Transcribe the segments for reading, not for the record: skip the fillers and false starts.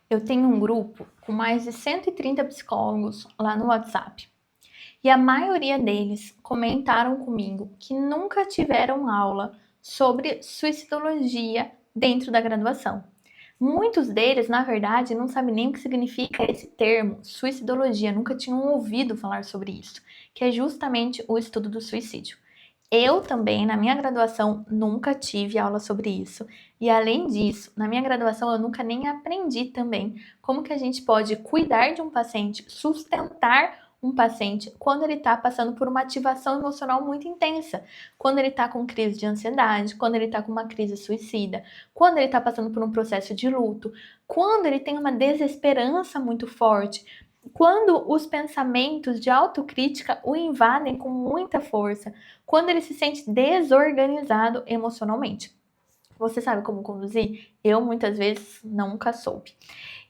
Eu tenho um grupo com mais de 130 psicólogos lá no WhatsApp. E a maioria deles comentaram comigo que nunca tiveram aula sobre suicidologia dentro da graduação. Muitos deles, na verdade, não sabem nem o que significa esse termo, suicidologia, nunca tinham ouvido falar sobre isso, que é justamente o estudo do suicídio. Eu também, na minha graduação, nunca tive aula sobre isso. E além disso, na minha graduação eu nunca nem aprendi também como que a gente pode cuidar de um paciente, sustentar um paciente quando ele está passando por uma ativação emocional muito intensa, quando ele está com crise de ansiedade, quando ele está com uma crise suicida, quando ele está passando por um processo de luto, quando ele tem uma desesperança muito forte, quando os pensamentos de autocrítica o invadem com muita força, quando ele se sente desorganizado emocionalmente. Você sabe como conduzir? Eu muitas vezes nunca soube.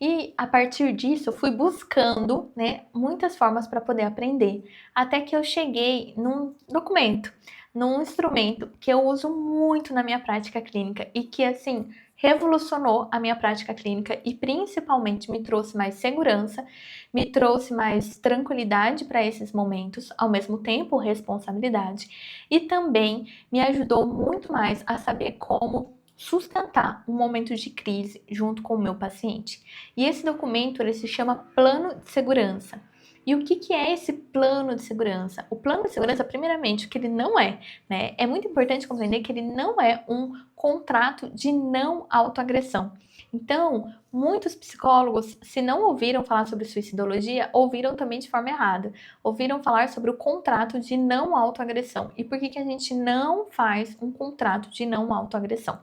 E a partir disso, eu fui buscando, muitas formas para poder aprender, até que eu cheguei num documento, num instrumento que eu uso muito na minha prática clínica e que, assim, revolucionou a minha prática clínica e principalmente me trouxe mais segurança, me trouxe mais tranquilidade para esses momentos, ao mesmo tempo responsabilidade, e também me ajudou muito mais a saber como sustentar um momento de crise junto com o meu paciente. E esse documento ele se chama Plano de Segurança. E o que é esse plano de segurança? O plano de segurança, primeiramente, o que ele não é, né? É muito importante compreender que ele não é um contrato de não autoagressão. Então, muitos psicólogos, se não ouviram falar sobre suicidologia, ouviram também de forma errada. Ouviram falar sobre o contrato de não autoagressão. E por que a gente não faz um contrato de não autoagressão?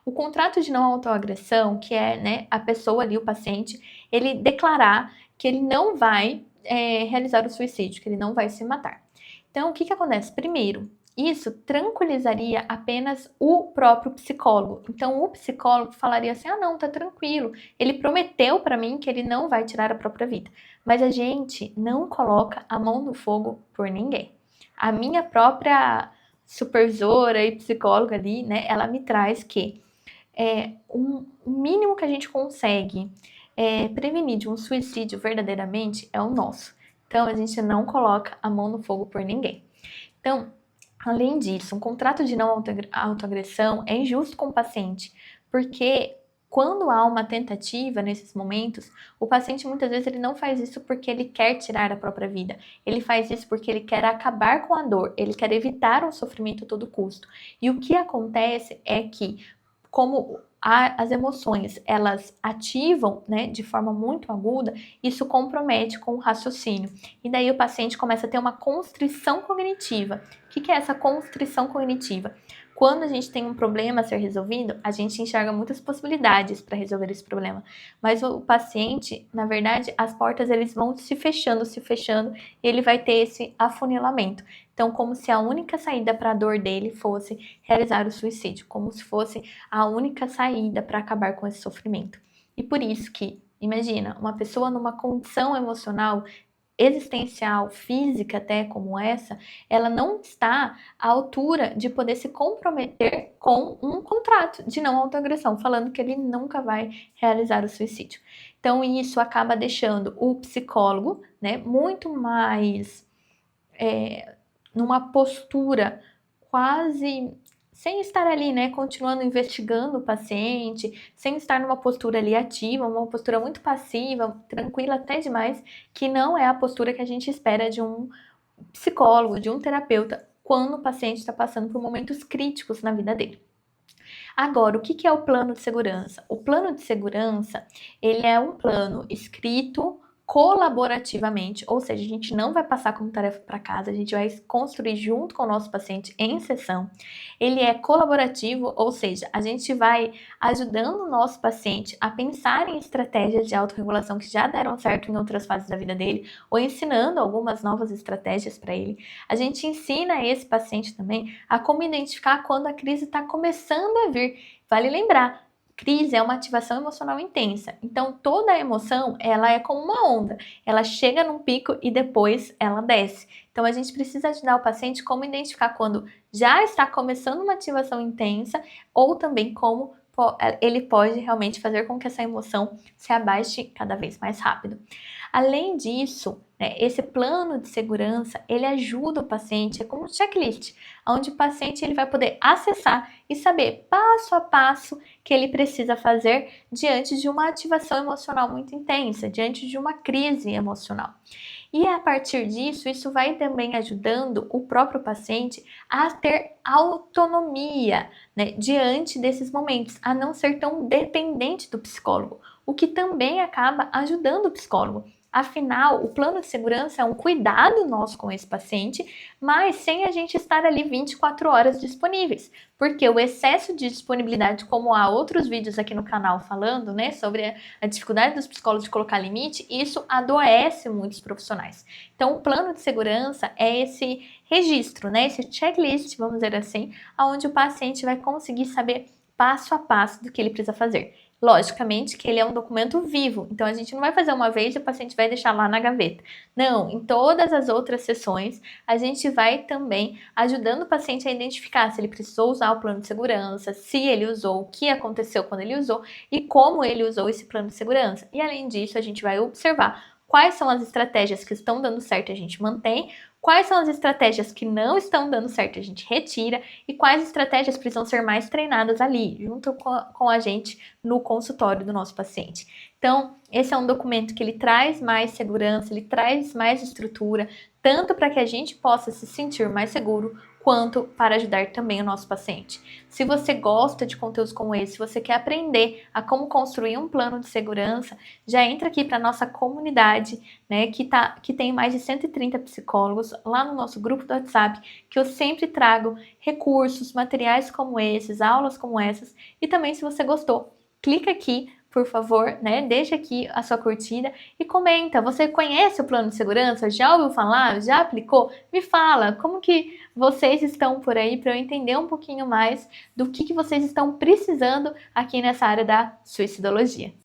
O contrato de não autoagressão, que é, a pessoa ali, o paciente, ele declarar que ele não vai realizar o suicídio, que ele não vai se matar. Então, o que acontece? Primeiro, isso tranquilizaria apenas o próprio psicólogo. Então, o psicólogo falaria assim: ah, não, tá tranquilo. Ele prometeu para mim que ele não vai tirar a própria vida. Mas a gente não coloca a mão no fogo por ninguém. A minha própria supervisora e psicóloga ali, ela me traz que o mínimo que a gente consegue prevenir de um suicídio verdadeiramente é o nosso. Então, a gente não coloca a mão no fogo por ninguém. Então, além disso, um contrato de não autoagressão é injusto com o paciente, porque quando há uma tentativa nesses momentos, o paciente muitas vezes ele não faz isso porque ele quer tirar a própria vida. Ele faz isso porque ele quer acabar com a dor, ele quer evitar o sofrimento a todo custo. E o que acontece é que, como as emoções elas ativam, de forma muito aguda, isso compromete com o raciocínio. E daí o paciente começa a ter uma constrição cognitiva. O que é essa constrição cognitiva? Quando a gente tem um problema a ser resolvido, a gente enxerga muitas possibilidades para resolver esse problema. Mas o paciente, na verdade, as portas eles vão se fechando, e ele vai ter esse afunilamento. Então, como se a única saída para a dor dele fosse realizar o suicídio, como se fosse a única saída para acabar com esse sofrimento. E por isso que, imagina, uma pessoa numa condição emocional existencial, física até como essa, ela não está à altura de poder se comprometer com um contrato de não autoagressão, falando que ele nunca vai realizar o suicídio. Então, isso acaba deixando o psicólogo, muito mais numa postura quase sem estar ali, continuando investigando o paciente, sem estar numa postura ali ativa, uma postura muito passiva, tranquila até demais, que não é a postura que a gente espera de um psicólogo, de um terapeuta, quando o paciente está passando por momentos críticos na vida dele. Agora, o que é o plano de segurança? O plano de segurança, ele é um plano escrito colaborativamente, ou seja, a gente não vai passar como tarefa para casa, a gente vai construir junto com o nosso paciente em sessão. Ele é colaborativo, ou seja, a gente vai ajudando o nosso paciente a pensar em estratégias de autorregulação que já deram certo em outras fases da vida dele, ou ensinando algumas novas estratégias para ele. A gente ensina esse paciente também a como identificar quando a crise está começando a vir. Vale lembrar, crise é uma ativação emocional intensa. Então, toda a emoção, ela é como uma onda. Ela chega num pico e depois ela desce. Então, a gente precisa ajudar o paciente como identificar quando já está começando uma ativação intensa ou também como ele pode realmente fazer com que essa emoção se abaixe cada vez mais rápido. Além disso, né, esse plano de segurança, ele ajuda o paciente, é como um checklist, onde o paciente ele vai poder acessar e saber passo a passo que ele precisa fazer diante de uma ativação emocional muito intensa, diante de uma crise emocional. E a partir disso, isso vai também ajudando o próprio paciente a ter autonomia, né, diante desses momentos, a não ser tão dependente do psicólogo, o que também acaba ajudando o psicólogo. Afinal, o plano de segurança é um cuidado nosso com esse paciente, mas sem a gente estar ali 24 horas disponíveis, porque o excesso de disponibilidade, como há outros vídeos aqui no canal falando, né, sobre a dificuldade dos psicólogos de colocar limite, isso adoece muitos profissionais. Então, o plano de segurança é esse registro, né, esse checklist, vamos dizer assim, onde o paciente vai conseguir saber passo a passo do que ele precisa fazer. Logicamente que ele é um documento vivo, então a gente não vai fazer uma vez e o paciente vai deixar lá na gaveta. Não, em todas as outras sessões, a gente vai também ajudando o paciente a identificar se ele precisou usar o plano de segurança, se ele usou, o que aconteceu quando ele usou e como ele usou esse plano de segurança. E além disso, a gente vai observar quais são as estratégias que estão dando certo e a gente mantém, quais são as estratégias que não estão dando certo e a gente retira e quais estratégias precisam ser mais treinadas ali, junto com a gente no consultório do nosso paciente. Então, esse é um documento que ele traz mais segurança, ele traz mais estrutura, tanto para que a gente possa se sentir mais seguro, quanto para ajudar também o nosso paciente. Se você gosta de conteúdos como esse, se você quer aprender a como construir um plano de segurança, já entra aqui para a nossa comunidade, né, que tem mais de 130 psicólogos lá no nosso grupo do WhatsApp, que eu sempre trago recursos, materiais como esses, aulas como essas, e também se você gostou, clica aqui, por favor, né? Deixa aqui a sua curtida e comenta. Você conhece o plano de segurança? Já ouviu falar? Já aplicou? Me fala, como que vocês estão por aí para eu entender um pouquinho mais do que vocês estão precisando aqui nessa área da suicidologia.